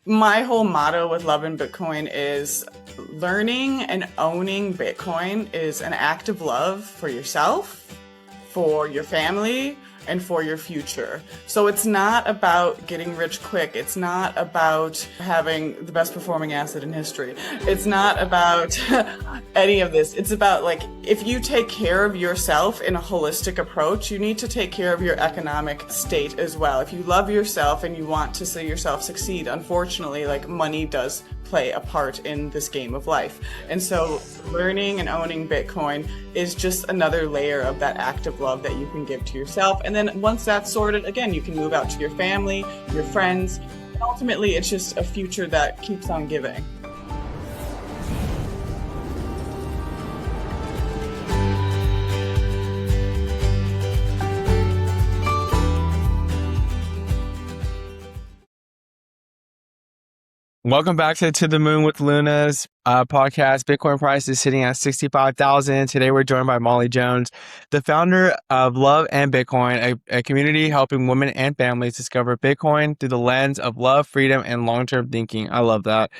My whole motto with Love and Bitcoin is learning and owning Bitcoin is an act of love for yourself, for your family, and for your future. So it's not about getting rich quick. It's not about having the best performing asset in history. It's not about any of this. It's about, like, if you take care of yourself in a holistic approach, you need to take care of your economic state as well. If you love yourself and you want to see yourself succeed, unfortunately, like, money does play a part in this game of life. And so learning and owning Bitcoin is just another layer of that act of love that you can give to yourself. And then once that's sorted, again, you can move out to your family, your friends. And ultimately, it's just a future that keeps on giving. Welcome back to the Moon with Luna's podcast. Bitcoin price is sitting at 65,000. Today we're joined by Molly Jones, the founder of Love and Bitcoin, a community helping women and families discover Bitcoin through the lens of love, freedom, and long-term thinking. I love that.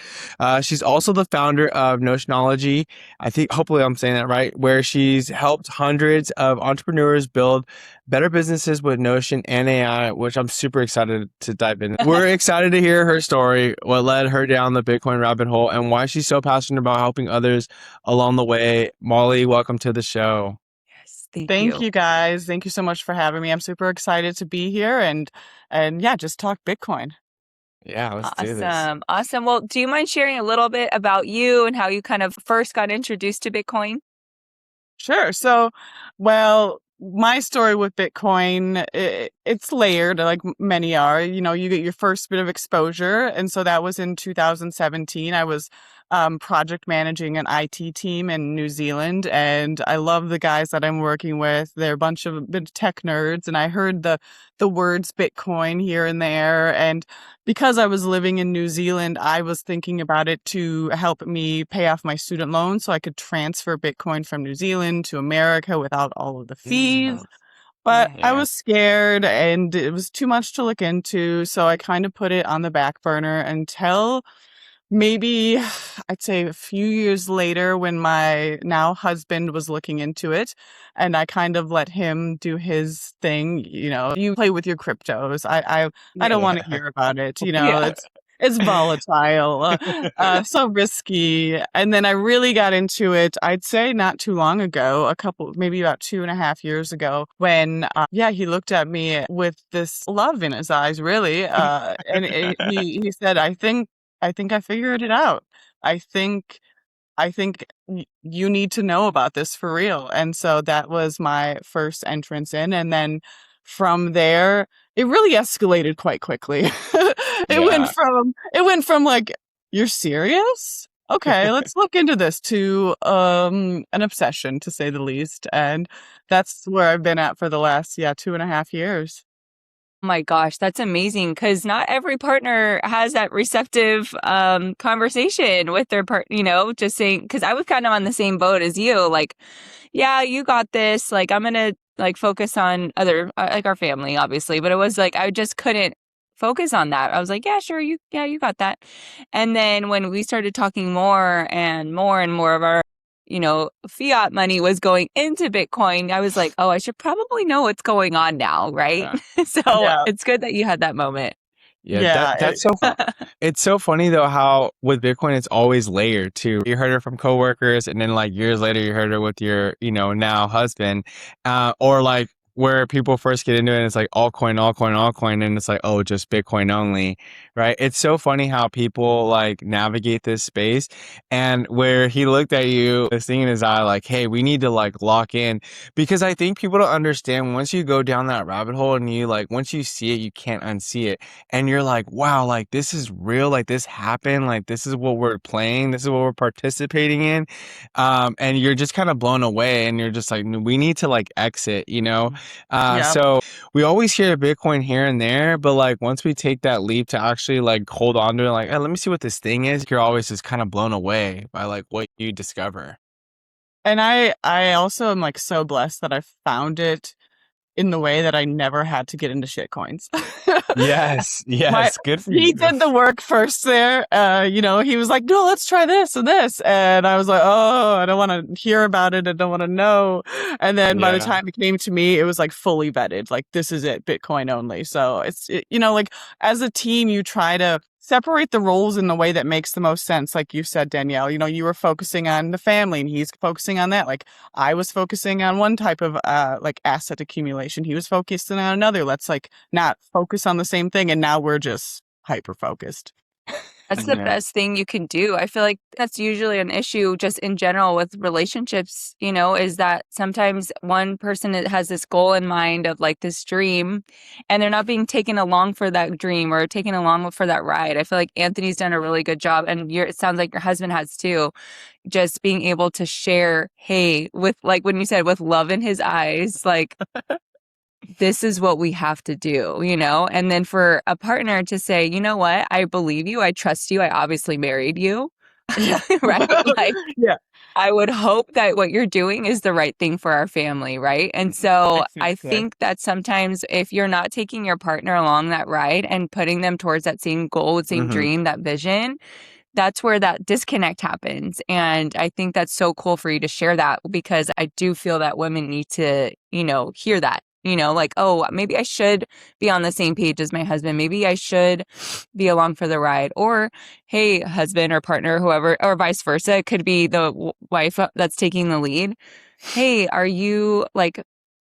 She's also the founder of Notionology. I think, hopefully I'm saying that right, where she's helped hundreds of entrepreneurs build better businesses with Notion and AI, which I'm super excited to dive in. We're excited to hear her story, what led her down the Bitcoin rabbit hole, and why she's so passionate about helping others along the way. Molly, welcome to the show. Yes, Thank you guys. Thank you so much for having me. I'm super excited to be here and yeah, just talk Bitcoin. Yeah, let's do this. Awesome. Well, do you mind sharing a little bit about you and how you kind of first got introduced to Bitcoin? Sure. So, well, my story with Bitcoin, it's layered, like many are. You know, you get your first bit of exposure. And so that was in 2017. I was project managing an IT team in New Zealand. And I love the guys that I'm working with. They're a bunch of bit tech nerds. And I heard the words Bitcoin here and there. And because I was living in New Zealand, I was thinking about it to help me pay off my student loan so I could transfer Bitcoin from New Zealand to America without all of the fees. But I was scared and it was too much to look into. So I kind of put it on the back burner until maybe I'd say a few years later when my now husband was looking into it, and I kind of let him do his thing. You know, you play with your cryptos. I don't want to hear about it. You know, it's volatile, so risky. And then I really got into it, I'd say not too long ago, maybe about 2.5 years ago, when, he looked at me with this love in his eyes, really. And he said, I think I figured it out. I think you need to know about this for real. And so that was my first entrance in. And then from there, it really escalated quite quickly. It went from like, you're serious? Okay, let's look into this, to an obsession, to say the least. And that's where I've been at for the last 2.5 years. Oh my gosh, that's amazing, because not every partner has that receptive conversation with their partner, just saying, because I was kind of on the same boat as you, like, yeah, you got this, like, I'm gonna like focus on other like our family, obviously, but it was like I just couldn't focus on that. I was like, yeah, sure, you got that. And then when we started talking more and more of our fiat money was going into Bitcoin, I was like, oh, I should probably know what's going on now, right? So it's good that you had that moment. That's so fun. It's so funny though how with Bitcoin it's always layered too. You heard her from coworkers, and then like years later you heard her with your now husband, or like where people first get into it, and it's like altcoin, and it's like, oh, just Bitcoin only, right? It's so funny how people like navigate this space, and where he looked at you, this thing in his eye, like, hey, we need to like lock in, because I think people don't understand, once you go down that rabbit hole and you like, once you see it, you can't unsee it. And you're like, wow, like this is real, like this happened, like this is what we're playing, this is what we're participating in. And you're just kind of blown away, and you're just like, we need to like exit. So we always hear Bitcoin here and there, but like once we take that leap to actually like hold on to it, like, hey, let me see what this thing is, you're always just kind of blown away by like what you discover. And I also am like so blessed that I found it in the way that I never had to get into shitcoins. Yes. My Yes. Good for He you. did the work first there. He was like, "No, let's try this and this," and I was like, "Oh, I don't want to hear about it. I don't want to know." And then by the Yeah. time it came to me, it was like fully vetted. Like, this is it, Bitcoin only. So like as a team, you try to separate the roles in the way that makes the most sense. Like you said, Danielle, you were focusing on the family, and he's focusing on that. Like I was focusing on one type of like asset accumulation. He was focusing on another. Let's like not focus on the same thing, and now we're just hyper focused. That's the Yeah. best thing you can do. I feel like that's usually an issue just in general with relationships, is that sometimes one person has this goal in mind of like this dream and they're not being taken along for that dream or taken along for that ride. I feel like Anthony's done a really good job, and it sounds like your husband has too, just being able to share, hey, with like when you said with love in his eyes, like this is what we have to do, And then for a partner to say, you know what, I believe you, I trust you, I obviously married you, Yeah. right? Like, Yeah, I would hope that what you're doing is the right thing for our family, right? And so I exactly. think that sometimes if you're not taking your partner along that ride and putting them towards that same goal, same Hmm. dream, that vision, that's where that disconnect happens. And I think that's so cool for you to share that, because I do feel that women need to, hear that, like, oh, maybe I should be on the same page as my husband. Maybe I should be along for the ride. Or, hey, husband or partner, whoever, or vice versa. It could be the wife that's taking the lead. Hey, are you like,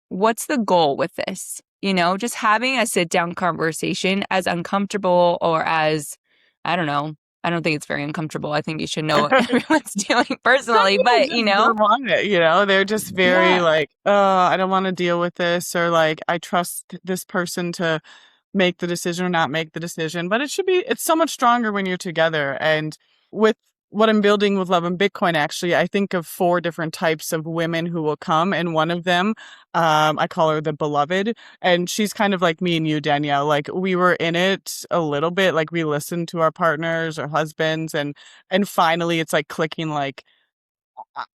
what's the goal with this? Just having a sit down conversation, as uncomfortable or as, I don't know, I don't think it's very uncomfortable. I think you should know what everyone's doing Some personally, people but just don't want it. They're just very yeah, like, "Oh, I don't want to deal with this," or like, "I trust this person to make the decision or not make the decision." But it's so much stronger when you're together. And with what I'm building with Love and Bitcoin, actually, I think of 4 different types of women who will come. And one of them, I call her the beloved. And she's kind of like me and you, Danielle. Like we were in it a little bit, like we listened to our partners or husbands, and finally it's like clicking, like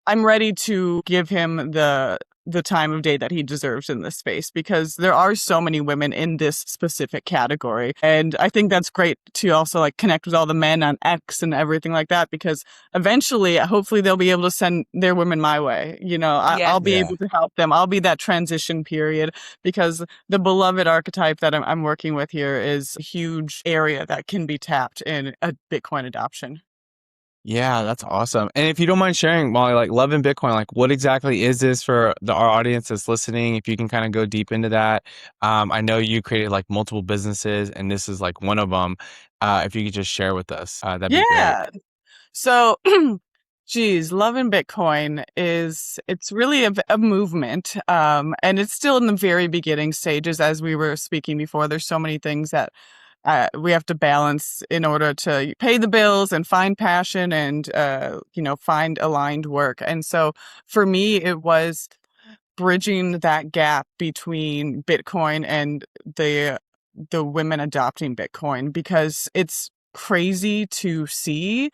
I'm ready to give him the time of day that he deserves in this space, because there are so many women in this specific category. And I think that's great to also like connect with all the men on X and everything like that, because eventually, hopefully they'll be able to send their women my way. yeah. I'll be Yeah. able to help them. I'll be that transition period, because the beloved archetype that I'm working with here is a huge area that can be tapped in a Bitcoin adoption. Yeah, that's awesome. And if you don't mind sharing, Molly, like Love and Bitcoin, like what exactly is this for our audience that's listening? If you can kind of go deep into that. I know you created like multiple businesses, and this is like one of them. If you could just share with us, that'd be great. Yeah. So, geez, Love and Bitcoin it's really a movement. And it's still in the very beginning stages, as we were speaking before. There's so many things that we have to balance in order to pay the bills and find passion and, find aligned work. And so for me, it was bridging that gap between Bitcoin and the women adopting Bitcoin, because it's crazy to see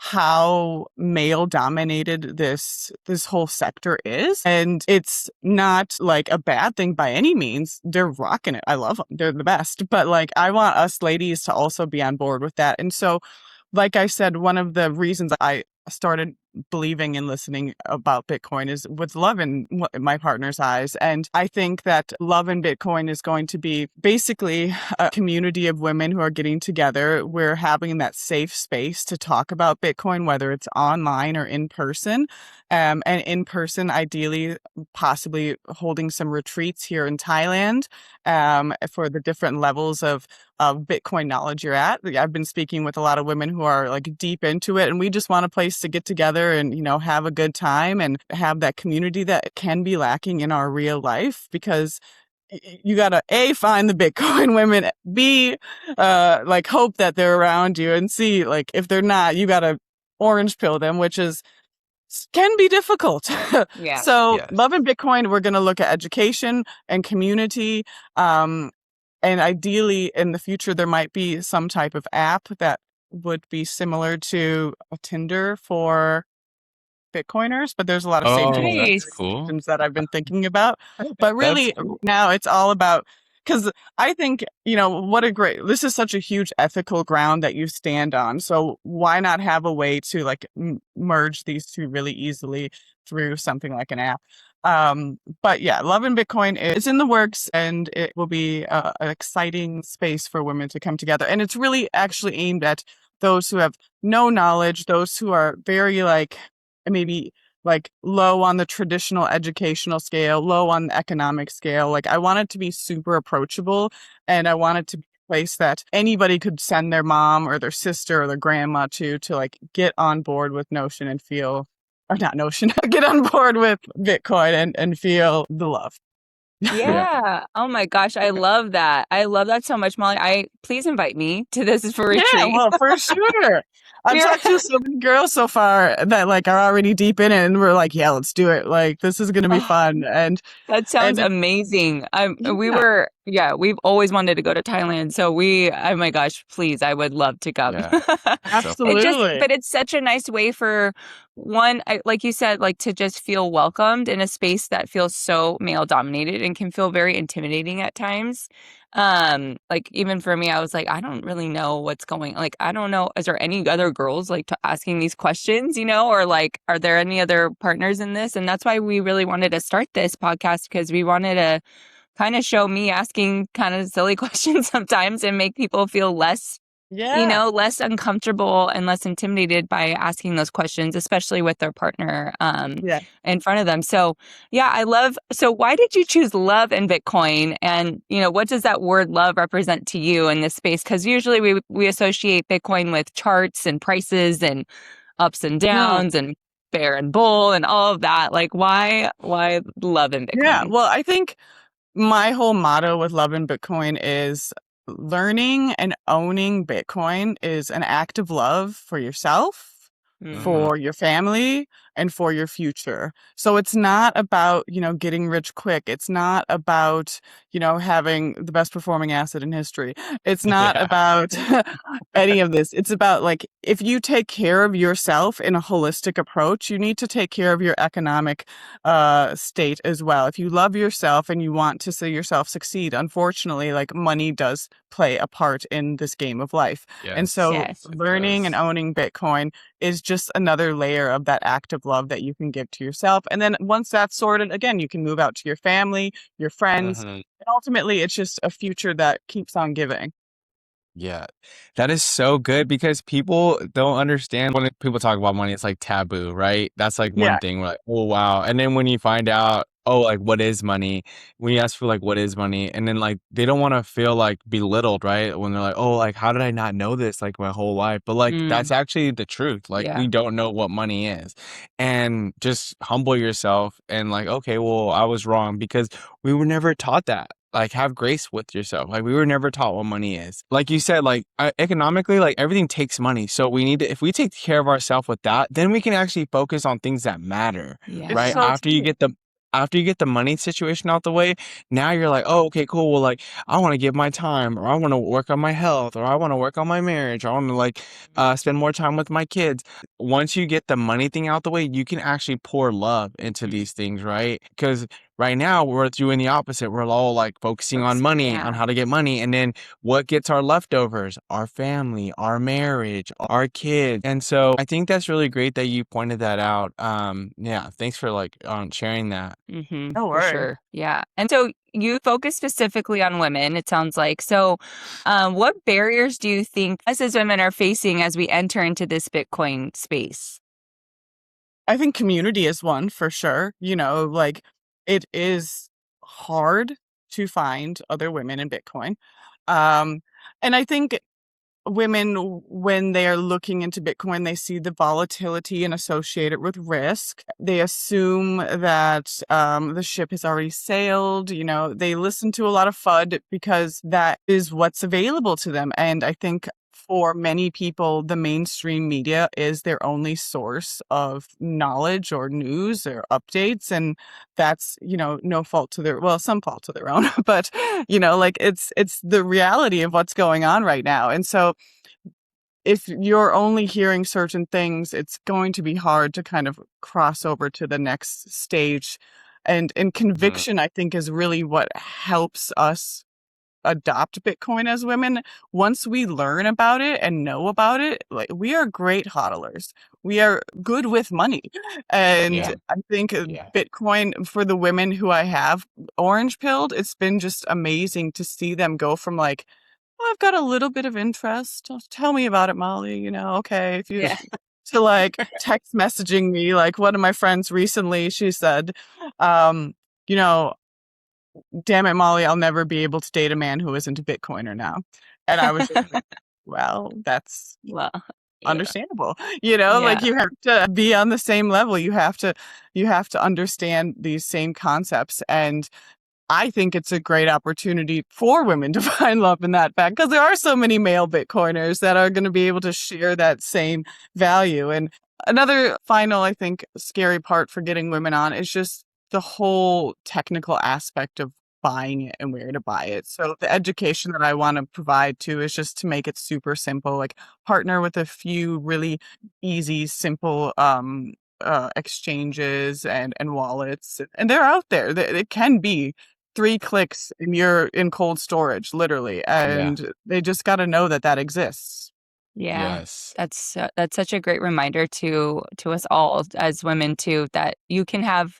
how male dominated this whole sector is. And it's not like a bad thing by any means. They're rocking it. I love them. They're the best. But like I want us ladies to also be on board with that. And so, like I said, one of the reasons I started believing and listening about Bitcoin is with love in my partner's eyes. And I think that Love and Bitcoin is going to be basically a community of women who are getting together. We're having that safe space to talk about Bitcoin, whether it's online or in person. And in person, ideally, possibly holding some retreats here in Thailand for the different levels of Bitcoin knowledge you're at. I've been speaking with a lot of women who are like deep into it, and we just want a place to get together and, have a good time and have that community that can be lacking in our real life, because you gotta find the Bitcoin women, B, like hope that they're around you, and C, like if they're not, you gotta orange pill them, which can be difficult. Yeah. So Yes. Love and Bitcoin, we're going to look at education and community. And ideally in the future, there might be some type of app that would be similar to a Tinder for Bitcoiners, but there's a lot of safety Oh, that's Nice. cool. restrictions that I've been thinking about. But That's really cool. now it's all about because I think, this is such a huge ethical ground that you stand on. So why not have a way to like merge these two really easily through something like an app? But yeah, Love and Bitcoin is in the works, and it will be an exciting space for women to come together. And it's really actually aimed at those who have no knowledge, those who are very like maybe like low on the traditional educational scale, low on the economic scale. Like I want it to be super approachable, and I want it to be a place that anybody could send their mom or their sister or their grandma to like get on board with Notion and feel, or not Notion, get on board with Bitcoin and feel the love. Yeah. Yeah. Oh my gosh, I love that. I love that so much, Molly. Please invite me to this for Yeah, retreat. well, for sure. I've Yeah. talked to so many girls so far that like are already deep in it, and we're like, yeah, let's do it. Like this is gonna be Oh, fun. that sounds And amazing. yeah, We've always wanted to go to Thailand. So oh my gosh, please, I would love to come. Yeah. So absolutely. But it's such a nice way for one, like you said, like to just feel welcomed in a space that feels so male dominated and can feel very intimidating at times. Like even for me, I was like, I don't really know what's going, like, I don't know. Is there any other girls like asking these questions, or like, are there any other partners in this? And that's why we really wanted to start this podcast, because we wanted to kind of show me asking kind of silly questions sometimes and make people feel Yeah. less uncomfortable and less intimidated by asking those questions, especially with their partner Yeah. in front of them. So, yeah, so why did you choose love and Bitcoin? And, what does that word love represent to you in this space? Because usually we associate Bitcoin with charts and prices and ups and Hmm. downs and bear and bull and all of that. Like, why love and Yeah. Bitcoin? Well, I think my whole motto with Love and Bitcoin is learning and owning Bitcoin is an act of love for yourself, Mm, for your family, and for your future. So it's not about, getting rich quick. It's not about, having the best performing asset in history. It's not yeah. about any of this. It's about like, if you take care of yourself in a holistic approach, you need to take care of your economic state as well. If you love yourself and you want to see yourself succeed, unfortunately, like money does play a part in this game of life. And Yes, so yes. it learning and does. owning Bitcoin is just another layer of that act of love that you can give to yourself. And then once that's sorted, again, you can move out to your family, your friends, Mhm. and ultimately it's just a future that keeps on giving. Yeah, that is so good because people don't understand when people talk about money, it's like taboo, right? That's like one Yeah. thing we're like, oh wow. And then when you find out, oh, like what is money? When you ask for like what is money, and then like they don't want to feel like belittled, right? When they're like, oh, like how did I not know this like my whole life? But like that's Mm, actually the truth. Like yeah. we don't know what money is. And just humble yourself and like, okay, well, I was wrong because we were never taught that. Like have grace with yourself. Like we were never taught what money is. Like you said, like economically, like everything takes money. So we need to, if we take care of ourselves with that, then we can actually focus on things that matter, It's right? Yeah. so true. After you get the money situation out the way, now you're like, oh, okay, cool. Well, like I want to give my time, or I want to work on my health, or I want to work on my marriage, or I want to like spend more time with my kids. Once you get the money thing out the way, you can actually pour love into these things, right? Because right now, we're doing the opposite. We're all like focusing on money, on Yeah. how to get money. And then what gets our leftovers? Our family, our marriage, our kids. And so I think that's really great that you pointed that out. Yeah, thanks for like sharing that. No For worries. sure. Yeah. And so you focus specifically on women, it sounds like. So, what barriers do you think us as women are facing as we enter into this Bitcoin space? I think community is one for sure. Like it is hard to find other women in Bitcoin. Um, and I think women, when they are looking into Bitcoin, they see the volatility and associate it with risk. They assume that the ship has already sailed. They listen to a lot of FUD because that is what's available to them. And I think for many people, the mainstream media is their only source of knowledge or news or updates. And that's, no fault to some fault to their own, but, like it's the reality of what's going on right now. And so if you're only hearing certain things, it's going to be hard to kind of cross over to the next stage. And Mhm. conviction, I think, is really what helps us adopt Bitcoin as women, once we learn about it and know about it, like we are great hodlers. We are good with money. And I think Bitcoin for the women who I have orange pilled, it's been just amazing to see them go from like, oh, I've got a little bit of interest. Tell me about it, Molly. Okay, if you Yeah. to like text messaging me, like one of my friends recently, she said, um, you know, damn it, Molly, I'll never be able to date a man who isn't a Bitcoiner now. And I was just like, well, that's Well, yeah. understandable. Like Yeah. you have to be on the same level. You have to understand these same concepts. And I think it's a great opportunity for women to find love in that fact because there are so many male Bitcoiners that are going to be able to share that same value. And another final, I think, scary part for getting women on is just the whole technical aspect of buying it and where to buy it. So the education that I want to provide too is just to make it super simple, like partner with a few really easy, simple exchanges and wallets. And they're out there. It can be 3 clicks and you're in cold storage, literally, Yeah. and they just gotta know that that exists. Yeah. Yes. That's such a great reminder to us all as women too, that you can have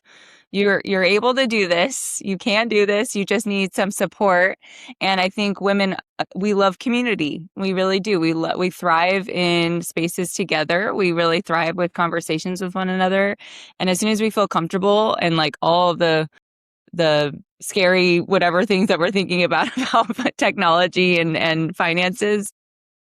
you're able to do this. You can do this. You just need some support. And I think women, we love community. We really do. We thrive in spaces together. We really thrive with conversations with one another. And as soon as we feel comfortable and like all of the scary whatever things that we're thinking about technology and finances,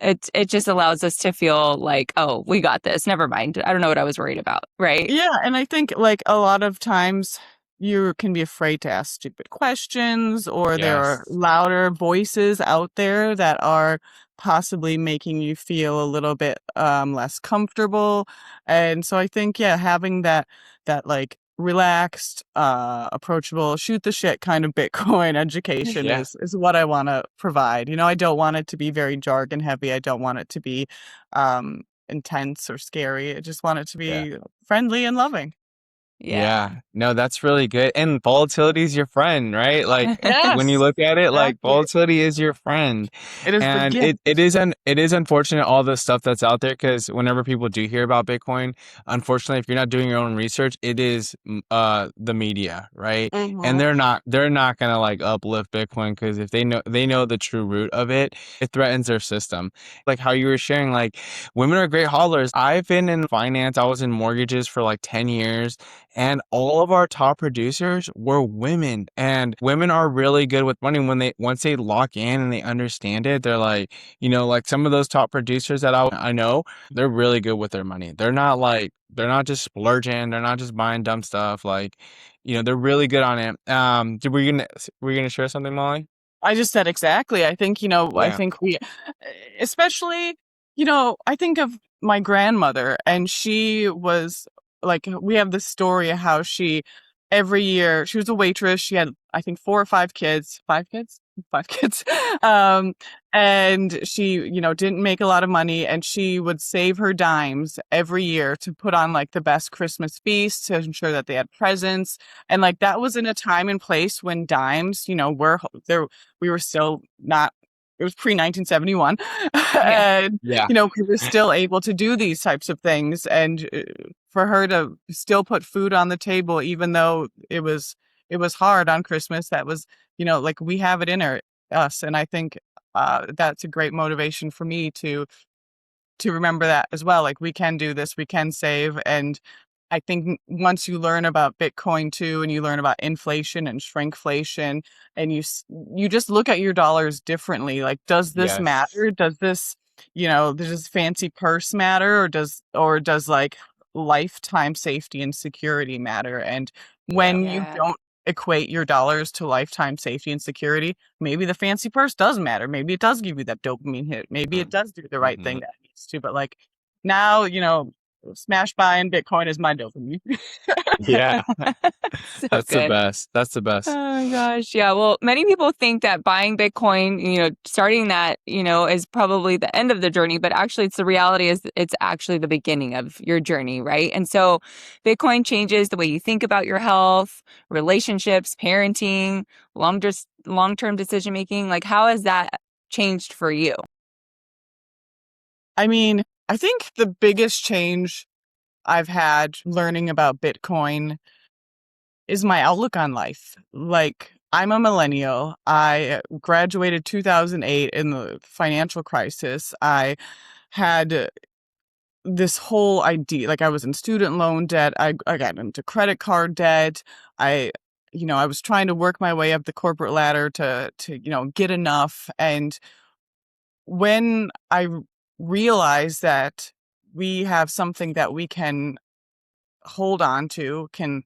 it just allows us to feel like, oh, we got this. Never mind. I don't know what I was worried about. Right. Yeah, and I think, like, a lot of times you can be afraid to ask stupid questions, or there are Yes. louder voices out there that are possibly making you feel a little bit less comfortable. And so I think, yeah, having that like relaxed, approachable, shoot the shit kind of Bitcoin education Yeah. is what I want to provide. I don't want it to be very jargon heavy. I don't want it to be intense or scary. I just want it to Yeah. be friendly and loving. Yeah. Yeah. No, that's really good. And volatility is your friend, right? Like when you Yes, look at it, like exactly. volatility is your friend. It is the And gift. it is unfortunate all the stuff that's out there because whenever people do hear about Bitcoin, unfortunately, if you're not doing your own research, it is the media, right? And Hmm. they're not gonna like uplift Bitcoin because if they know the true root of it, it threatens their system. Like how you were sharing, like women are great hodlers. I've been in finance, I was in mortgages for like 10 years. And all of our top producers were women, and women are really good with money when once they lock in and they understand it. They're like, like some of those top producers that I know, they're really good with their money. They're not just splurging. They're not just buying dumb stuff. Like, they're really good on it. Were you gonna share something, Molly? I just said exactly. I think, I Yeah. think especially, I think of my grandmother, and she was like, we have this story of how every year, she was a waitress. She had, I think, 4 or 5 kids, 5 kids, 5 kids. Um, and she, didn't make a lot of money, and she would save her dimes every year to put on like the best Christmas feast to ensure that they had presents. And like that was in a time and place when dimes, were there. We were still not, it was pre 1971. Yeah. And, Yeah. we were still able to do these types of things. And for her to still put food on the table, even though it was hard on Christmas, that was, like we have it in us. And I think that's a great motivation for me to remember that as well. Like we can do this, we can save. And I think once you learn about Bitcoin too, and you learn about inflation and shrinkflation, and you just look at your dollars differently. Like, does this Yes. matter? Does this fancy purse matter, or does like lifetime safety and security matter? And Yeah. when you Yeah. don't equate your dollars to lifetime safety and security, maybe the fancy purse does matter. Maybe it does give you that dopamine hit. Maybe it does do the right thing Mm-hmm. that it needs to. But like now, smash buying Bitcoin is my dopamine. Yeah. So That's the good. best. That's the best. Oh my gosh. Yeah. Well, many people think that buying Bitcoin, starting that, is probably the end of the journey, but actually the reality is it's actually the beginning of your journey, right? And so Bitcoin changes the way you think about your health, relationships, parenting, long-term decision making. Like, how has that changed for you? I mean, I think the biggest change I've had learning about Bitcoin is my outlook on life. Like, I'm a millennial. I graduated 2008 in the financial crisis. I had this whole idea, like I was in student loan debt. I got into credit card debt. I, I was trying to work my way up the corporate ladder to get enough. And when I realized that we have something that we can hold on to, can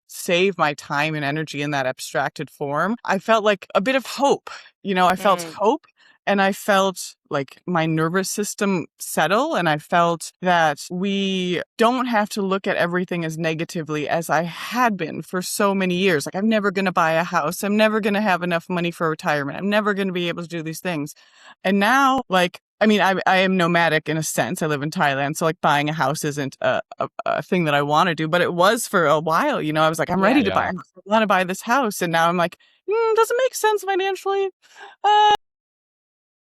save my time and energy in that abstracted form, I felt like a bit of hope. I felt Mm, hope, and I felt like my nervous system settle, and I felt that we don't have to look at everything as negatively as I had been for so many years. Like, I'm never going to buy a house. I'm never going to have enough money for retirement. I'm never going to be able to do these things. And now, like, I mean, I am nomadic in a sense. I live in Thailand, so like buying a house isn't a thing that I want to do, but it was for a while. I was like, I'm ready yeah. to buy a Yeah. house. I want to buy this house, and now I'm like, does it make sense financially? Uh,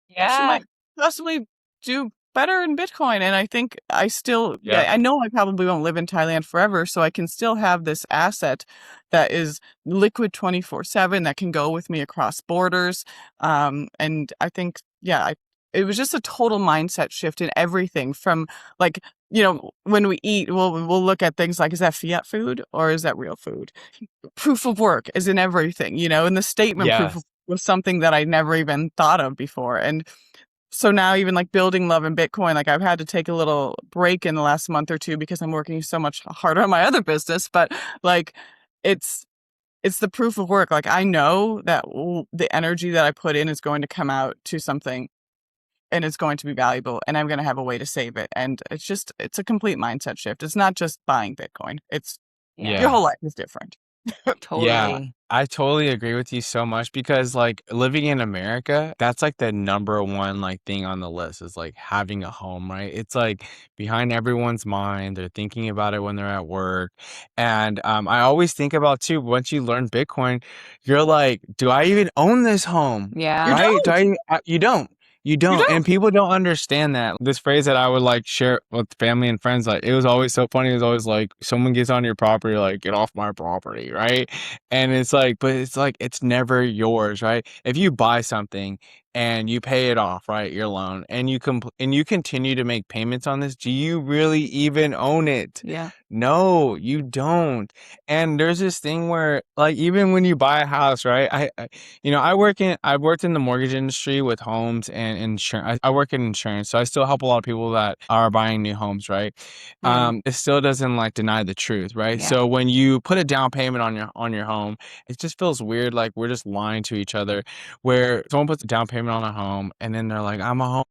she Yeah. might possibly do better in Bitcoin. And I think Yeah. I know I probably won't live in Thailand forever, so I can still have this asset that is liquid 24/7 that can go with me across borders. And I think, it was just a total mindset shift in everything from like, when we eat, we'll look at things like, is that fiat food or is that real food? Proof of work is in everything, and the statement proof Yes. was something that I never even thought of before. And so now even like building love in Bitcoin, like I've had to take a little break in the last month or two because I'm working so much harder on my other business. But like, it's it's the proof of work. Like, I know that the energy that I put in is going to come out to something, and it's going to be valuable, and I'm going to have a way to save it. And it's a complete mindset shift. It's not just buying Bitcoin. It's Yeah. your Yeah. whole life is different. Yeah, Totally. I totally agree with you so much because like living in America, that's like the number one like thing on the list is like having a home, right? It's like behind everyone's mind. They're thinking about it when they're at work. And I always think about too, once you learn Bitcoin, you're like, do I even own this home? You Yeah. Right? don't. You don't. You You don't. And don't. people don't understand that. This phrase that I would like share with family and friends, like it was always so funny. It was always like someone gets on your property, like get off my property, right? And it's like, but it's like it's never yours, right? If you buy something and you pay it off, right, your loan, and and you continue to make payments on this, do you really even own it? Yeah. No, you don't. And there's this thing where like even when you buy a house, right? I've worked in the mortgage industry with homes and insurance. I work in insurance, so I still help a lot of people that are buying new homes, right? Mm, It still doesn't like deny the truth, right? yeah. So when you put a down payment on your home, it just feels weird, like we're just lying to each other. Where someone puts a down payment on a home and then they're like, I'm a home.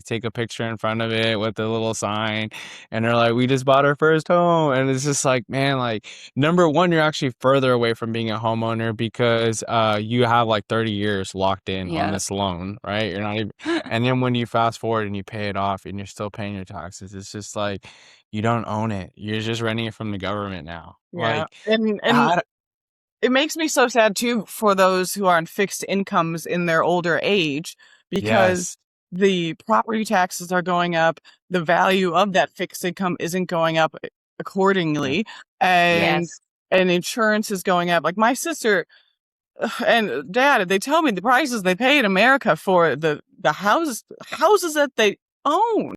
Take a picture in front of it with the little sign, and they're like, we just bought our first home. And it's just like, man, like number one, you're actually further away from being a homeowner because you have like 30 years locked in on Yeah. this loan, right? You're not even, and then when you fast forward and you pay it off and you're still paying your taxes, it's just like you don't own it. You're just renting it from the government now. Yeah. Like, And I, it makes me so sad too for those who are on fixed incomes in their older age, because yes, the property taxes are going up, the value of that fixed income isn't going up yeah, accordingly, yeah, and Yes. insurance is going up. Like my sister and dad, they tell me the prices they pay in America for the houses that they own.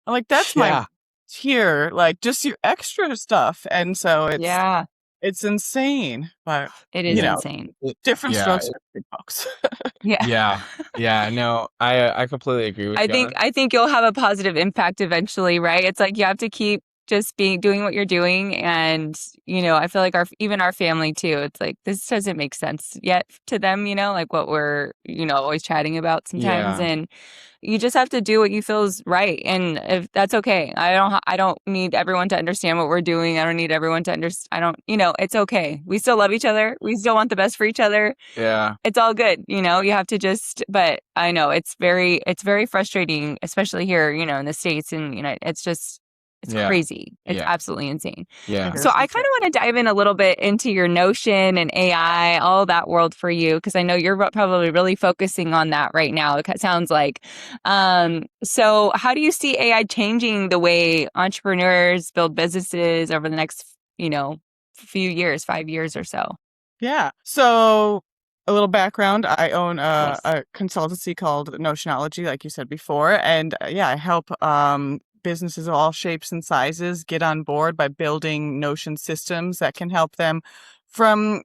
I'm like, that's my yeah, tier, like just your extra stuff. And so Yeah. it's insane, but It is you yeah, know, insane. different yeah. strokes for big folks. Yeah. Yeah. Yeah. No, I completely agree with I you think on I think you'll have a positive impact eventually, right? It's like you have to keep just doing what you're doing. And, I feel like even our family too, it's like, this doesn't make sense yet to them, like what we're, always chatting about sometimes. Yeah. And you just have to do what you feel is right. And if that's okay. I don't need everyone to understand what we're doing. I don't need everyone to understand. It's okay. We still love each other. We still want the best for each other. Yeah. It's all good. You have to but I know it's very frustrating, especially here, in the States, and, it's Yeah. crazy. It's Yeah. absolutely insane. Yeah. So I kind of want to dive in a little bit into your Notion and AI, all that world for you, because I know you're probably really focusing on that right now. It sounds like. So how do you see AI changing the way entrepreneurs build businesses over the next, few years, 5 years or so? Yeah. So a little background. I own Yes. a consultancy called Notionology, like you said before. And yeah, I help businesses of all shapes and sizes get on board by building Notion systems that can help them from,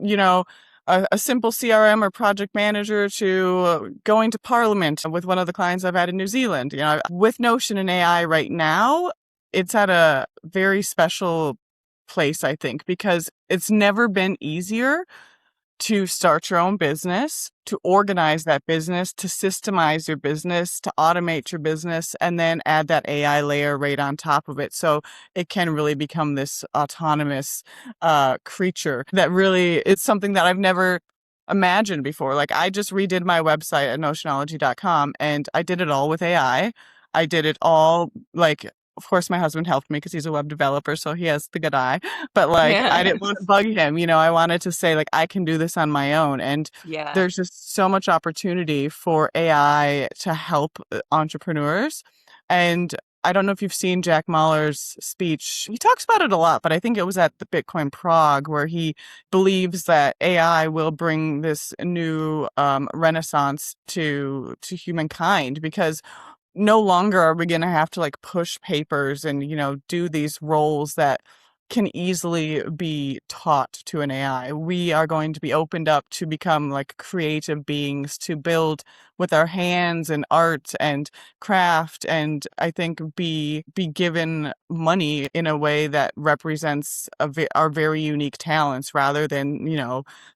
a simple CRM or project manager to going to Parliament with one of the clients I've had in New Zealand. With Notion and AI right now, it's at a very special place, I think, because it's never been easier to start your own business, to organize that business, to systemize your business, to automate your business, and then add that AI layer right on top of it. So it can really become this autonomous creature that really is something that I've never imagined before. Like, I just redid my website at notionology.com, and I did it all with AI. I did it all like, of course, my husband helped me because he's a web developer, so he has the good eye. But like, I didn't want to bug him. I wanted to say, like, I can do this on my own. And Yeah. there's just so much opportunity for AI to help entrepreneurs. And I don't know if you've seen Jack Mahler's speech. He talks about it a lot, but I think it was at the Bitcoin Prague where he believes that AI will bring this new renaissance to humankind, because no longer are we going to have to like push papers and, do these roles that can easily be taught to an AI. We are going to be opened up to become like creative beings, to build with our hands and art and craft, and I think be given money in a way that represents our very unique talents, rather than,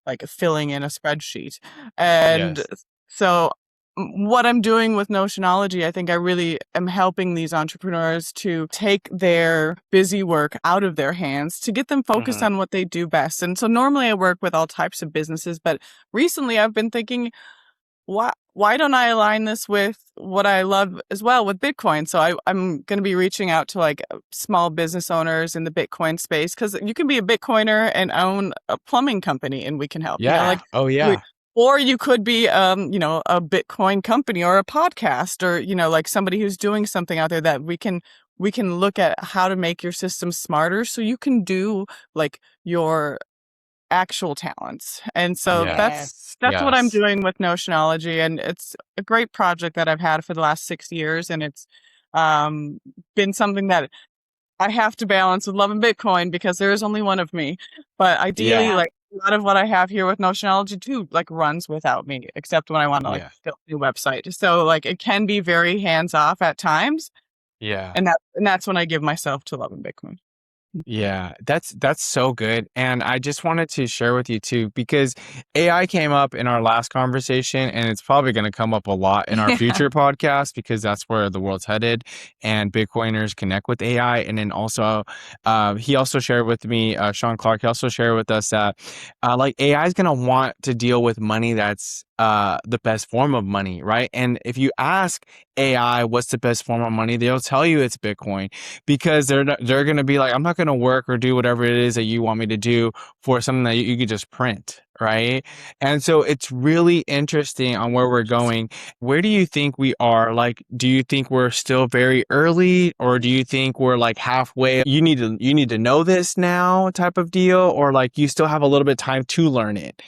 like filling in a spreadsheet. And Yes. so what I'm doing with Notionology, I think I really am helping these entrepreneurs to take their busy work out of their hands, to get them focused on what they do best. And so normally I work with all types of businesses, but recently I've been thinking, why don't I align this with what I love as well, with Bitcoin? So I'm going to be reaching out to like small business owners in the Bitcoin space, because you can be a Bitcoiner and own a plumbing company and we can help, Yeah. Oh, yeah. or you could be, a Bitcoin company or a podcast, or, like somebody who's doing something out there that we can look at how to make your system smarter so you can do like your actual talents. And so Yes. that's what I'm Yes. doing with Notionology. And it's a great project that I've had for the last 6 years. And it's been something that I have to balance with loving Bitcoin, because there is only one of me. But ideally, Yeah. like a lot of what I have here with Notionology too, like runs without me, except when I want to like Yeah. build a new website. So like it can be very hands off at times, Yeah. and that's when I give myself to loving Bitcoin. Yeah, that's so good. And I just wanted to share with you too, because AI came up in our last conversation, and it's probably going to come up a lot in our Yeah. future podcast, because that's where the world's headed and Bitcoiners connect with AI. And then also, he also shared with me, Sean Clark, he also shared with us that like AI is going to want to deal with money that's the best form of money, right? And if you ask AI what's the best form of money, they'll tell you it's Bitcoin, because they're going to be like, I'm not going to work or do whatever it is that you want me to do for something that you could just print, right? And so it's really interesting on where we're going. Where do you think we are? Like, do you think we're still very early, or do you think we're like halfway? You need to know this now type of deal, or like you still have a little bit of time to learn it?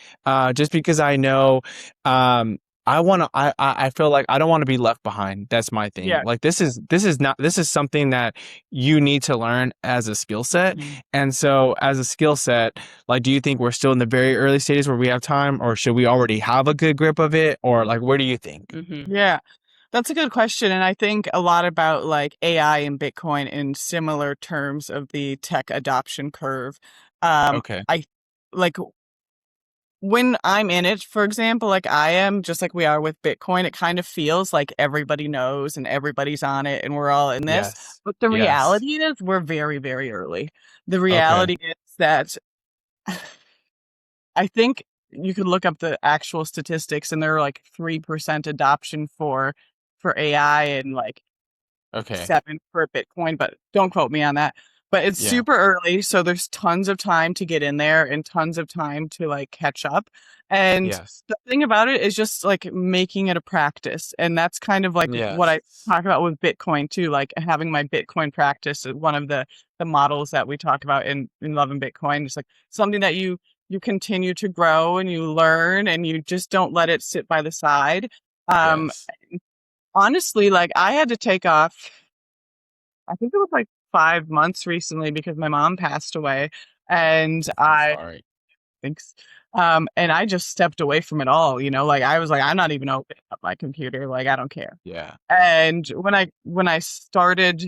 Just because I know, I feel like I don't want to be left behind. That's my thing. Yeah. Like this is something that you need to learn as a skill set. Mhm. And so as a skill set, like, do you think we're still in the very early stages where we have time, or should we already have a good grip of it? Or like, where do you think? Mhm. Yeah. That's a good question. And I think a lot about like AI and Bitcoin in similar terms of the tech adoption curve. Okay. I like when I'm in it, for example, like I am, just like we are with Bitcoin, it kind of feels like everybody knows and everybody's on it and we're all in this. Yes. But the Yes. reality is we're very, very early. The Okay. reality is that I think you could look up the actual statistics and they're like 3% adoption for AI and like Okay. 7 for Bitcoin, but don't quote me on that. But it's Yeah. super early, so there's tons of time to get in there and tons of time to like catch up. And Yes. the thing about it is just like making it a practice. And that's kind of like what I Yes. talk about with Bitcoin too, like having my Bitcoin practice is one of the models that we talk about in Love and Bitcoin. Just like something that you continue to grow and you learn and you just don't let it sit by the side. Um Yes. Honestly, like I had to take off I think it was like 5 months recently because my mom passed away, and I'm I sorry. thanks. And I just stepped away from it all, you know, like I was like, I'm not even opening up my computer, like I don't care. Yeah. And when I started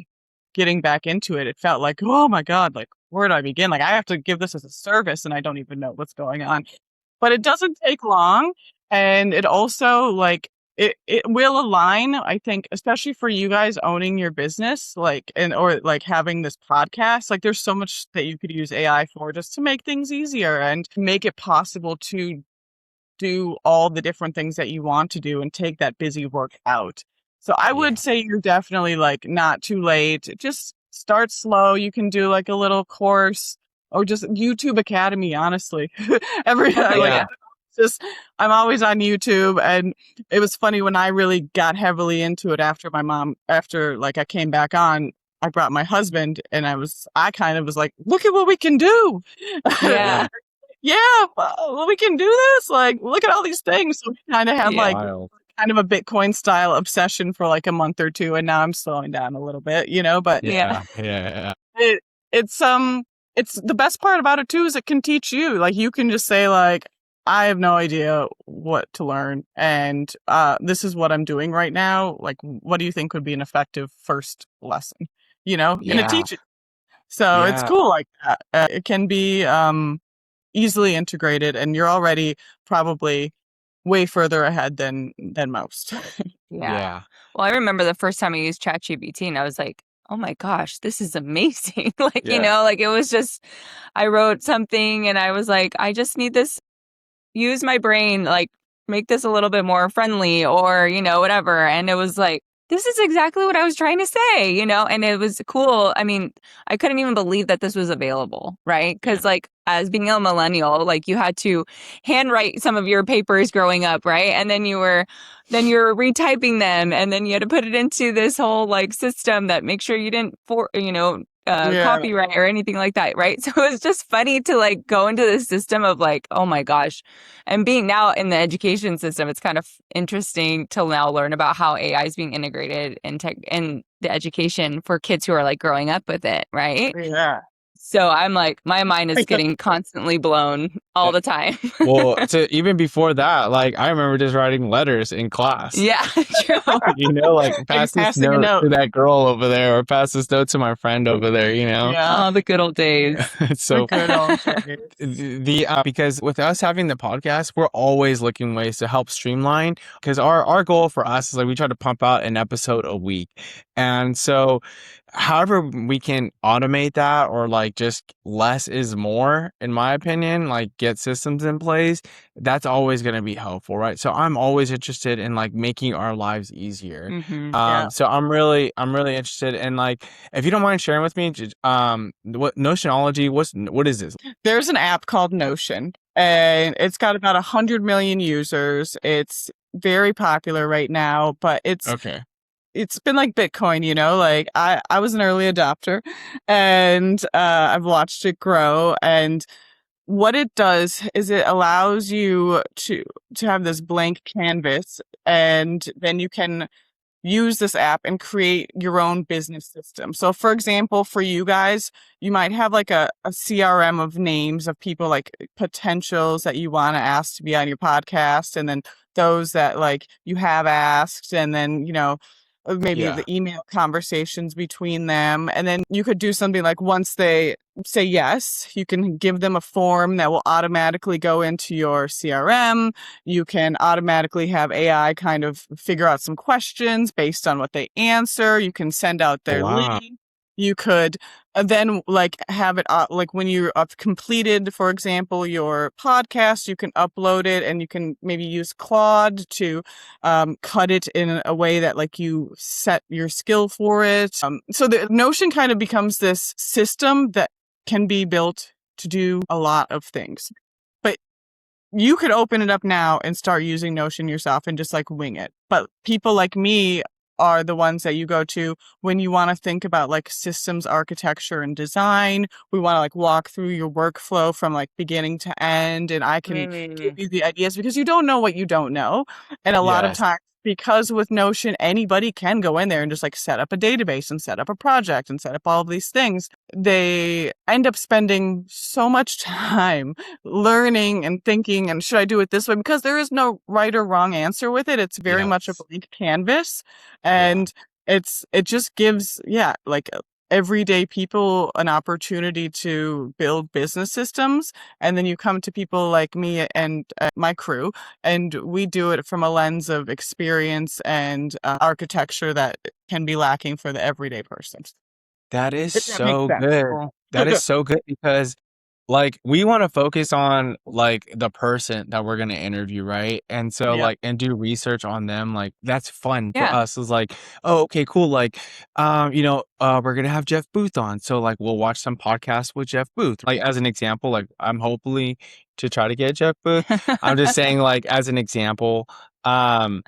getting back into it, it felt like, oh my God, like where do I begin? Like I have to give this as a service and I don't even know what's going on. But it doesn't take long, and it also, like, it will align, I think, especially for you guys owning your business, like, and or, like, having this podcast, like, there's so much that you could use AI for just to make things easier and make it possible to do all the different things that you want to do and take that busy work out. So I would Yeah. say you're definitely like not too late. Just start slow. You can do like a little course or just YouTube Academy, honestly. Every like Yeah. just I'm always on YouTube, and it was funny when I really got heavily into it after like I came back on. I brought my husband and I kind of was like, look at what we can do. Yeah. Yeah. Yeah, well, we can do this. Like, look at all these things. So we kind of had Yeah. like Wild. kind of a Bitcoin style obsession for like a month or two, and now I'm slowing down a little bit, you know. But Yeah. Yeah. Yeah. it it's it's the best part about it too is it can teach you. Like you can just say like, I have no idea what to learn, and this is what I'm doing right now. Like, what do you think would be an effective first lesson? You know, and it Yeah. teaches. So it's Yeah. cool like that. It can be easily integrated, and you're already probably way further ahead than most. Yeah. Yeah. Well, I remember the first time I used ChatGPT and I was like, oh my gosh, this is amazing. Like, Yeah. like it was just, I wrote something and I was like, I just need this, use my brain, like make this a little bit more friendly or, whatever. And it was like, this is exactly what I was trying to say, and it was cool. I mean, I couldn't even believe that this was available, right? Yeah. Because like as being a millennial, like you had to handwrite some of your papers growing up, right? And then you're retyping them and then you had to put it into this whole like system that make sure you didn't Yeah. copyright or anything like that, right? So it was just funny to like go into the system of like, oh my gosh. And being now in the education system, it's kind of interesting to now learn about how AI is being integrated in tech in the education for kids who are like growing up with it, right? Yeah. So I'm like, my mind is getting constantly blown all the time. Well, to even before that, like I remember just writing letters in class. Yeah, true. Like Like pass this passing a note note. to that girl over there or pass this note to my friend over there, Yeah. Oh, the good old days. It's The so good old days. because with us having the podcast, we're always looking ways to help streamline because our goal for us is like we try to pump out an episode a week. And so however we can automate that or like just less is more, in my opinion, like get systems in place, that's always going to be helpful, right? So I'm always interested in like making our lives easier. Yeah. So I'm really interested in like if you don't mind sharing with me, what Notionology, what is this? There's an app called Notion, and it's got about 100 million users. It's very popular right now, but Okay. it's been like Bitcoin, you know, like I was an early adopter, and I've watched it grow. And what it does is it allows you to have this blank canvas, and then you can use this app and create your own business system. So for example, for you guys, you might have like a CRM of names of people like potentials that you want to ask to be on your podcast. And then those that like you have asked, and then, maybe Yeah. the email conversations between them. And then you could do something like once they say yes, you can give them a form that will automatically go into your CRM. You can automatically have AI kind of figure out some questions based on what they answer. You can send out Oh, their wow. link. You could then like have it like when you have completed, for example, your podcast, you can upload it, and you can maybe use Claude to cut it in a way that like you set your skill for it. So the Notion kind of becomes this system that can be built to do a lot of things. But you could open it up now and start using Notion yourself and just like wing it. But people like me are the ones that you go to when you want to think about like systems architecture and design. We want to like walk through your workflow from like beginning to end, and I can give you the ideas because you don't know what you don't know. And a lot of Yes. times, because with Notion, anybody can go in there and just like set up a database and set up a project and set up all of these things. They end up spending so much time learning and thinking, and should I do it this way? Because there is no right or wrong answer with it. It's very much a Yes. blank canvas. Yeah. And it just gives, like everyday people an opportunity to build business systems. And then you come to people like me and my crew, and we do it from a lens of experience and architecture that can be lacking for the everyday person. That is If that makes so sense. good. That is so good because like we want to focus on like the person that we're going to interview, right? And so Yeah. like and do research on them. Like that's fun for Yeah. us. Is like, oh, okay, cool. Like we're going to have Jeff Booth on. So like we'll watch some podcasts with Jeff Booth. Like as an example, like I'm hopefully to try to get Jeff Booth. I'm just saying like as an example, um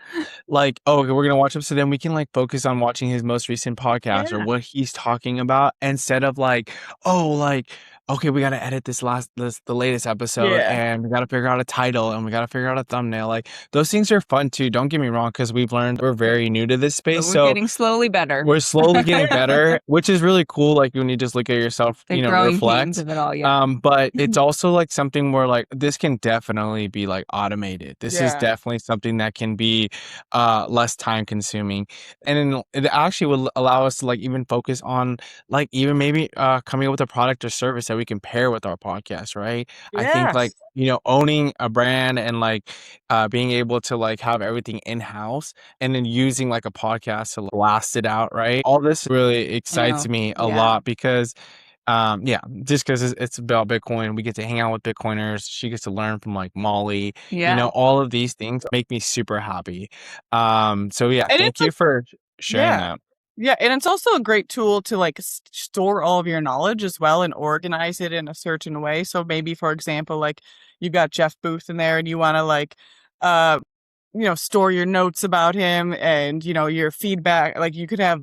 like, oh, okay, we're gonna watch him so then we can like focus on watching his most recent podcast or Yeah. what he's talking about instead of like, oh, like, okay, we gotta edit the latest episode Yeah. and we gotta figure out a title and we gotta figure out a thumbnail. Like those things are fun too. Don't get me wrong, because we've learned we're very new to this But space. we're So getting slowly better. we're slowly getting Yeah. better, which is really cool. Like when you just look at yourself, The growing pains reflect. of it all, yeah. But it's also like something where like this can definitely be like automated. This is Yeah. definitely something that can be less time consuming. And then it actually will allow us to like even focus on like even maybe coming up with a product or service that we can pair with our podcast, right? I think like, Yes. owning a brand and like being able to like have everything in-house and then using like a podcast to blast it out, right? All this really I excites know. me a Yeah. lot because just because it's about Bitcoin. We get to hang out with Bitcoiners. She gets to learn from like Molly. Yeah. All of these things make me super happy. So yeah, And thank it's you for sharing yeah. that. Yeah, and it's also a great tool to like store all of your knowledge as well and organize it in a certain way. So maybe, for example, like you got Jeff Booth in there and you want to like, uh, store your notes about him and, your feedback. Like you could have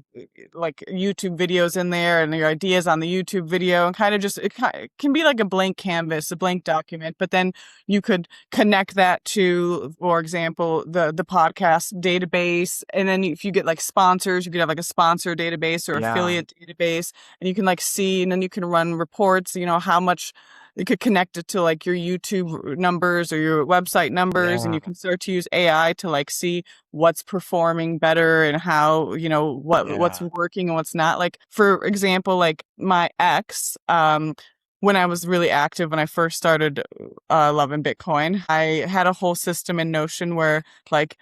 like YouTube videos in there and your ideas on the YouTube video, and kind of just, it can be like a blank canvas, a blank document, but then you could connect that to, for example, the podcast database. And then if you get like sponsors, you could have like a sponsor database or Yeah, affiliate database, and you can like see, and then you can run reports, how much you could connect it to like your YouTube numbers or your website numbers, and yeah, you can start to use AI to like see what's performing better and how, what's yeah, working and what's not. Like, for example, like my ex, when I was really active, when I first started loving Bitcoin, I had a whole system in Notion where like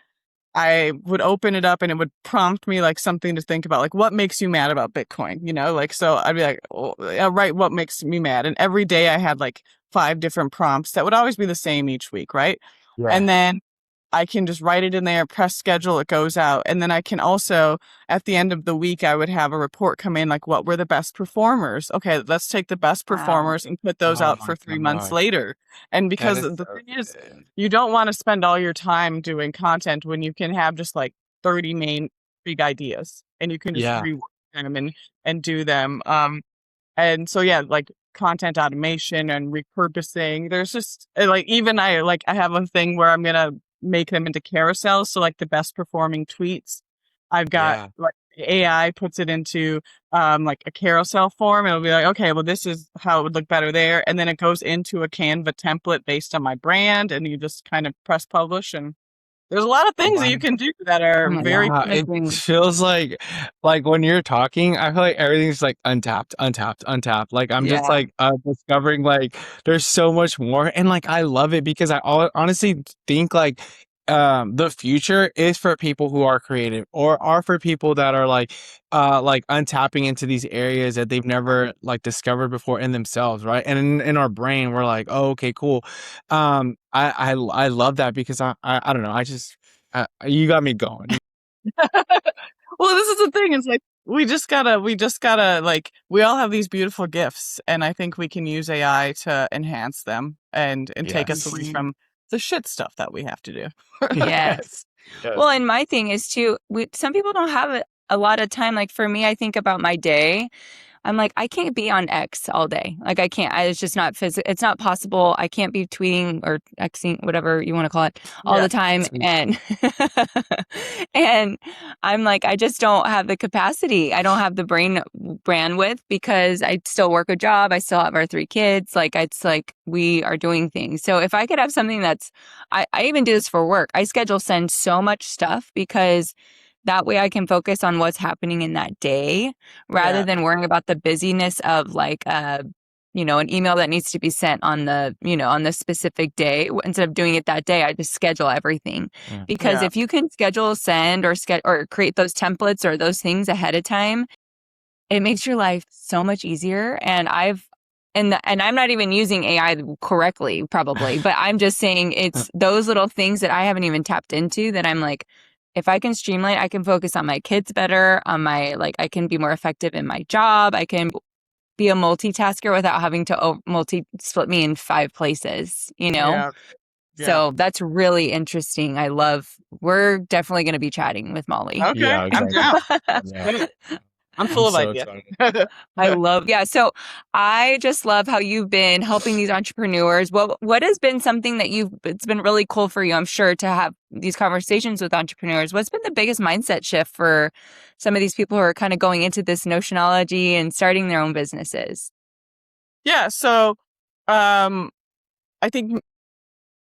I would open it up and it would prompt me like something to think about, like what makes you mad about Bitcoin, like, so I'd be like, oh, yeah, right, what makes me mad? And every day I had like 5 different prompts that would always be the same each week, right? yeah, And then I can just write it in there, press schedule, it goes out. And then I can also, at the end of the week, I would have a report come in like, what were the best performers? Okay, let's take the best Wow. performers and put those Oh out my for 3 months God. later. And That because is the so thing is, good. you don't want to spend all your time doing content when you can have just like 30 main big ideas, and you can just Yeah, rework them and do them. And so, yeah, like content automation and repurposing, there's just like, even I have a thing where I'm gonna make them into carousels. So like the best performing tweets, I've got yeah, like AI puts it into like a carousel form. It'll be like, okay, well, this is how it would look better there. And then it goes into a Canva template based on my brand, and you just kind of press publish, and There's a lot of things that Wow. you can do that Oh are my very gosh. Yeah, it feels like when you're talking, I feel like everything's like untapped, untapped, untapped. Like I'm just Yeah. like discovering like there's so much more, and like I love it because honestly think like the future is for people who are creative or are for people that are like untapping into these areas that they've never like discovered before in themselves, right? And in our brain, we're like, oh, okay, cool. I love that because I don't know, I just you got me going. Well, this is the thing. It's like we just gotta like we all have these beautiful gifts, and I think we can use AI to enhance them and take us away Yes. Mhm. from the shit stuff that we have to do. Yes. Yes. Yes. Well, and my thing is too, some people don't have a lot of time. Like for me, I think about my day. I'm like, I can't be on X all day. Like I can't, it's just not physical. It's not possible. I can't be tweeting or Xing, whatever you want to call it, all Yeah. the time. Sweet. And, and I'm like, I just don't have the capacity. I don't have the brain bandwidth because I still work a job. I still have our 3 kids. Like it's like we are doing things. So if I could have something that's, I even do this for work. I schedule send so much stuff because that way I can focus on what's happening in that day rather Yeah. than worrying about the busyness of like an email that needs to be sent on on the specific day. Instead of doing it that day, I just schedule everything. Mm. Because Yeah. if you can schedule send or create those templates or those things ahead of time, it makes your life so much easier. And and I'm not even using AI correctly, probably, but I'm just saying it's those little things that I haven't even tapped into that I'm like, if I can streamline, I can focus on my kids better, on I can be more effective in my job. I can be a multitasker without having to split me in 5 places. Yeah. Yeah. So that's really interesting. We're definitely going to be chatting with Molly. Okay. Yeah, I'm down. exactly. That's Yeah. great. I'm I'm full of so ideas. excited. Yeah. So I just love how you've been helping these entrepreneurs. What has been something that it's been really cool for you, I'm sure, to have these conversations with entrepreneurs. What's been the biggest mindset shift for some of these people who are kind of going into this Notionology and starting their own businesses? Yeah. So, um, I think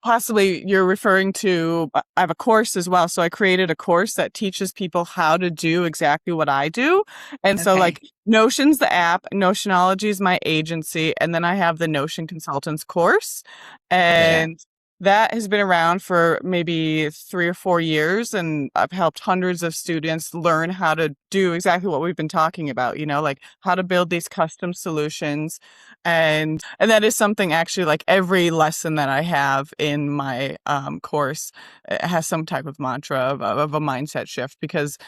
possibly you're referring to, I have a course as well. So I created a course that teaches people how to do exactly what I do. And so Okay. like Notion's the app, Notionology is my agency, and then I have the Notion Consultants course. Yeah. And that has been around for maybe 3 or 4 years. And I've helped hundreds of students learn how to do exactly what we've been talking about, like how to build these custom solutions. And that is something actually like every lesson that I have in my course has some type of mantra of a mindset shift, because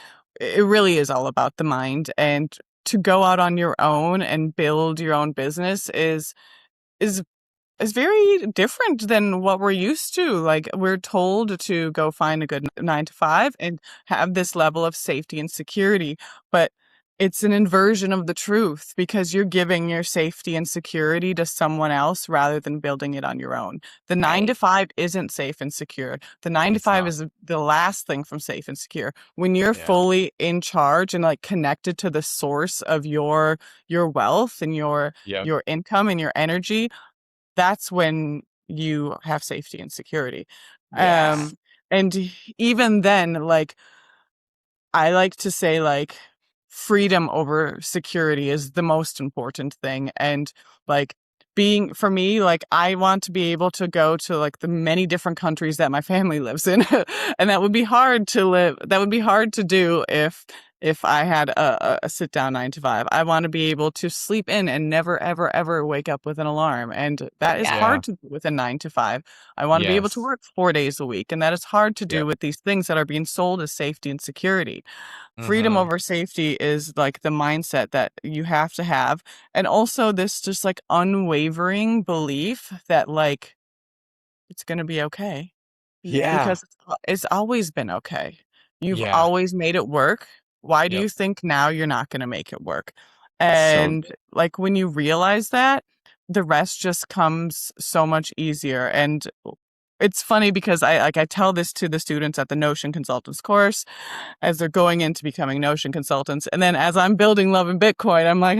it really is all about the mind. And to go out on your own and build your own business is is very different than what we're used to. Like we're told to go find a good 9 to 5 and have this level of safety and security, but it's an inversion of the truth, because you're giving your safety and security to someone else rather than building it on your own. The nine to Right. five isn't safe and secure. The nine to It's five not. is the last thing from safe and secure. When you're Yeah. fully in charge and like connected to the source of your wealth and Yep. your income and your energy, that's when you have safety and security. Yeah. Yes. And even then, like, I like to say, like, freedom over security is the most important thing. And like being for me, like I want to be able to go to like the many different countries that my family lives in. And that would be hard to live. That would be hard to do if I had a sit down 9 to 5. I want to be able to sleep in and never, ever, ever wake up with an alarm. And that is Yeah. Yeah. hard to do with a 9 to 5. I want to be able to Yes. work 4 days a week. And that is hard to do Yep. with these things that are being sold as safety and security. Freedom Mm-hmm. over safety is like the mindset that you have to have. And also this just like unwavering belief that like it's going to be okay, Yeah. Yeah. because it's always been okay. You've Yeah. always made it work. Why do Yep. you think now you're not going to make it work? So And like when you realize that, the rest just comes so much easier. And it's funny because I tell this to the students at the Notion Consultants course as they're going into becoming Notion consultants. And then as I'm building Love and Bitcoin, I'm like,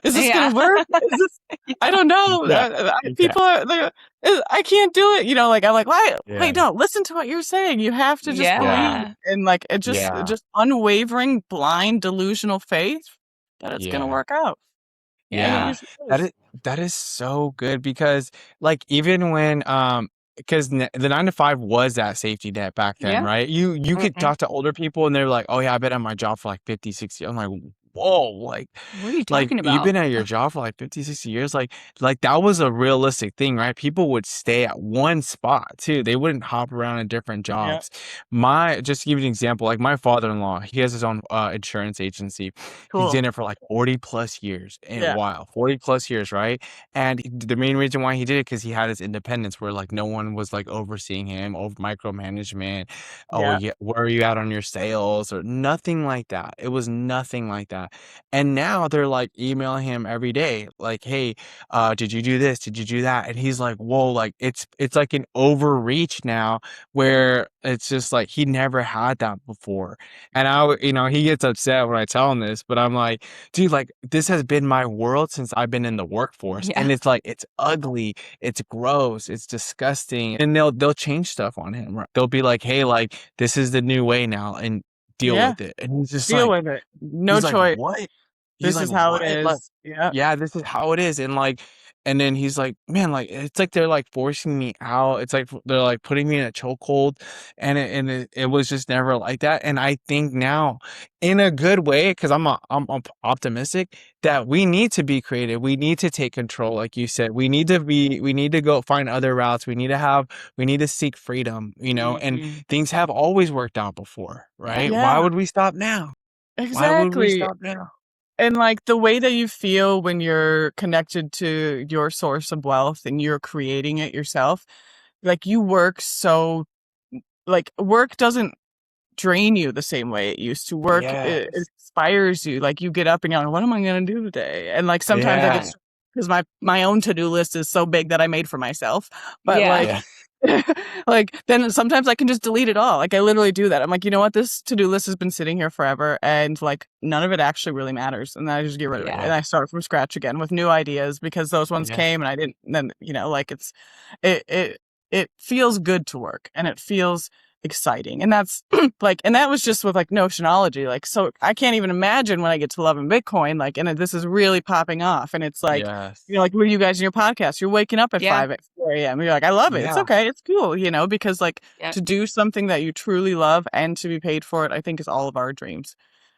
Is this Yeah. gonna work? Is this? I don't know. Yeah. Yeah. People are like, I can't do it. Like I'm like, why? Yeah. Wait, no. Listen to what you're saying. You have to just believe, Yeah. and like it Yeah. just unwavering, blind, delusional faith that it's gonna Yeah. work out. And it Yeah. Yeah. usually That is. is that is so good because like even when because the 9 to 5 was that safety net back then, Yeah. right? You could Mhm. talk to older people and they're like, "Oh yeah, I've been at my job for like 50, 60." I'm like, "Whoa, What are you like talking you've about? been at your job for like 50, 60 years." Like that was a realistic thing, right? People would stay at one spot too. They wouldn't hop around in different Yeah. jobs. Just to give you an example, like my father-in-law, he has his own insurance agency. He's Cool. in it for like 40 plus years. And Yeah. wow, 40 plus years, right? And the main reason why he did it because he had his independence where like no one was like overseeing him, over micromanagement. Oh, Yeah. yeah, where are you at on your sales or nothing like that. It was nothing like that. And now they're like emailing him every day, like, hey, did you do this? Did you do that? And he's like, whoa, like it's like an overreach now where it's just like he never had that before. And he gets upset when I tell him this, but I'm like, dude, like this has been my world since I've been in the workforce. Yeah. And it's like it's ugly, it's gross, it's disgusting. And they'll change stuff on him. Right? They'll be like, hey, like this is the new way now and deal Yeah. with it. And he's just Deal like, with it. No choice. what? He's This like, is how it what? Like, is. Yeah. yeah, this is how it is. And then he's like, man, like it's like they're like forcing me out. It's like they're like putting me in a chokehold, and it was just never like that. And I think now, in a good way, because I'm optimistic that we need to be creative. We need to take control, like you said. We need to go find other routes. We need to seek freedom. And Mhm. things have always worked out before, Yeah. right? Why Yeah. would we stop now? Why would we Exactly. stop now? And like the way that you feel when you're connected to your source of wealth and you're creating it yourself, like you work so like work doesn't drain you the same way it used to. Work, it Yes. inspires you. Like you get up and you're like, what am I gonna do today? And like sometimes I get Yeah. because my own to-do list is so big that I made for myself. But Yeah. Yeah. like then sometimes I can just delete it all. Like I literally do that. I'm like, you know what? This to-do list has been sitting here forever and like none of it actually really matters. And then I just get rid of it. Yeah. And I start from scratch again with new ideas because those ones Yeah. came and I didn't then, like it feels good to work and it feels exciting. And that's and that was just with like Notionology. Like, so I can't even imagine when I get to Love and Bitcoin, like, and this is really popping off. And it's like, Yes. like with you guys in your podcast, you're waking up at Yeah. 4 a.m. You're like, I love it. It's Yeah. okay. It's cool, because like Yeah. to do something that you truly love and to be paid for it, I think is all of our dreams.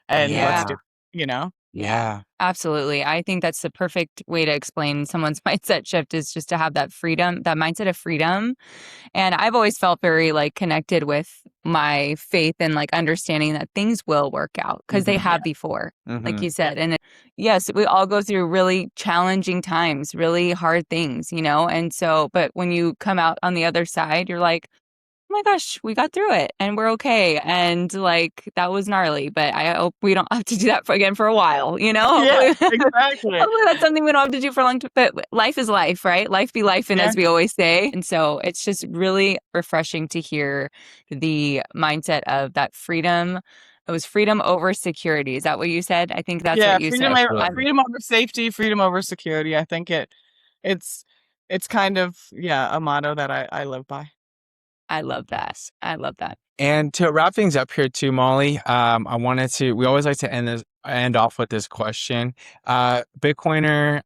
And let's do, Yeah. it. Yeah. Absolutely. I think that's the perfect way to explain someone's mindset shift is just to have that freedom, that mindset of freedom. And I've always felt very like connected with my faith and like understanding that things will work out because they Mhm. have before, like Mhm. you said. And yes, we all go through really challenging times, really hard things, And so, but when you come out on the other side, you're like, oh my gosh, we got through it and we're okay. And like that was gnarly, but I hope we don't have to do that again for a while, Yeah, Hopefully, exactly. hopefully that's something we don't have to do for a long time. But life is life, right? Life be life, and Yeah. as we always say. And so it's just really refreshing to hear the mindset of that freedom. It was freedom over security. Is that what you said? I think that's Yeah, what you said. Absolutely. freedom over safety, freedom over security. I think it's kind of a motto that I live by. I love that. I love that. And to wrap things up here too, Molly, we always like to end off with this question. Bitcoiner,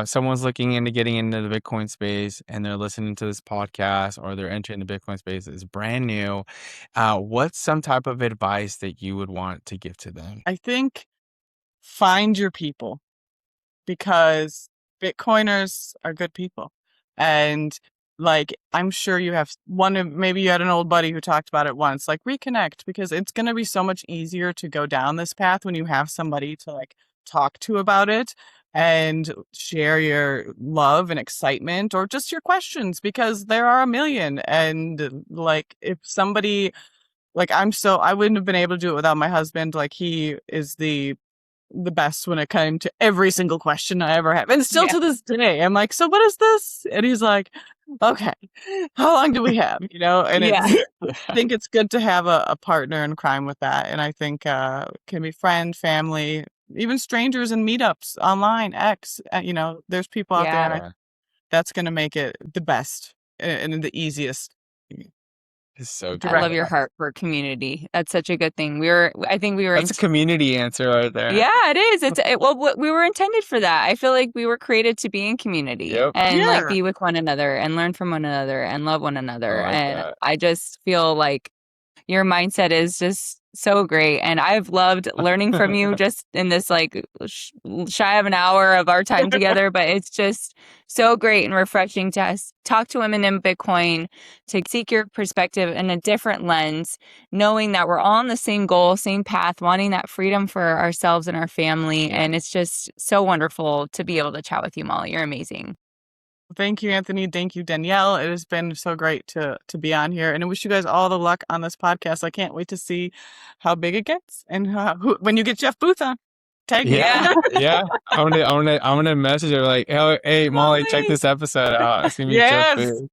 someone's looking into getting into the Bitcoin space and they're listening to this podcast or they're entering the Bitcoin space. It's brand new. What's some type of advice that you would want to give to them? I think find your people because Bitcoiners are good people. And like, I'm sure you have maybe you had an old buddy who talked about it once, like reconnect because it's going to be so much easier to go down this path when you have somebody to like talk to about it and share your love and excitement or just your questions because there are a million. And like, if somebody like I wouldn't have been able to do it without my husband. Like he is the best when it came to every single question I ever have. And still Yeah. to this day, I'm like, so what is this? And he's like, okay, how long do we have? And Yeah. I think it's good to have a partner in crime with that. And I think can be friend, family, even strangers in meetups online, X, there's people out there, and Yeah. that's going to make it the best and the easiest. It's so I love good. your heart for community. That's such a good thing. I think we were That's a community answer right there. Yeah, it is. We were intended for that. I feel like we were created to be in community Yep. and like Yeah. be with one another and learn from one another and love one I another. like And that. I just feel like your mindset is just so great. And I've loved learning from you just in this like shy of an hour of our time together. But it's just so great and refreshing to talk to women in Bitcoin, to seek your perspective in a different lens, knowing that we're all on the same goal, same path, wanting that freedom for ourselves and our family. Yeah. And it's just so wonderful to be able to chat with you, Molly. You're amazing. Thank you, Anthony. Thank you, Danielle. It has been so great to be on here, and I wish you guys all the luck on this podcast. I can't wait to see how big it gets, and when you get Jeff Booth on, tag me. Yeah. Yeah. I'm gonna message her like, hey, Molly, check this episode out. It's gonna be Jeff Yes, Booth.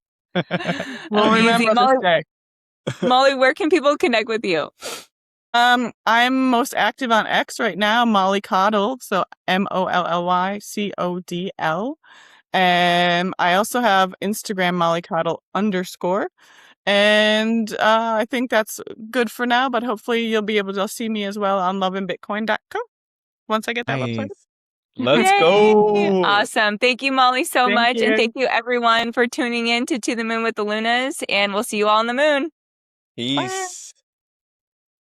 we'll remember Amazing. this day. Molly, where can people connect with you? I'm most active on X right now, Molly Coddle, so MOLLYCODL. And I also have Instagram, Molly Coddle _ And I think that's good for now, but hopefully you'll be able to see me as well on loveandbitcoin.co once I get that website. Nice. Let's Yay! go. Awesome. Thank you, Molly, so Thank much. And you. thank you, everyone, for tuning in to the Moon with the Lunas. And we'll see you all on the moon. Peace.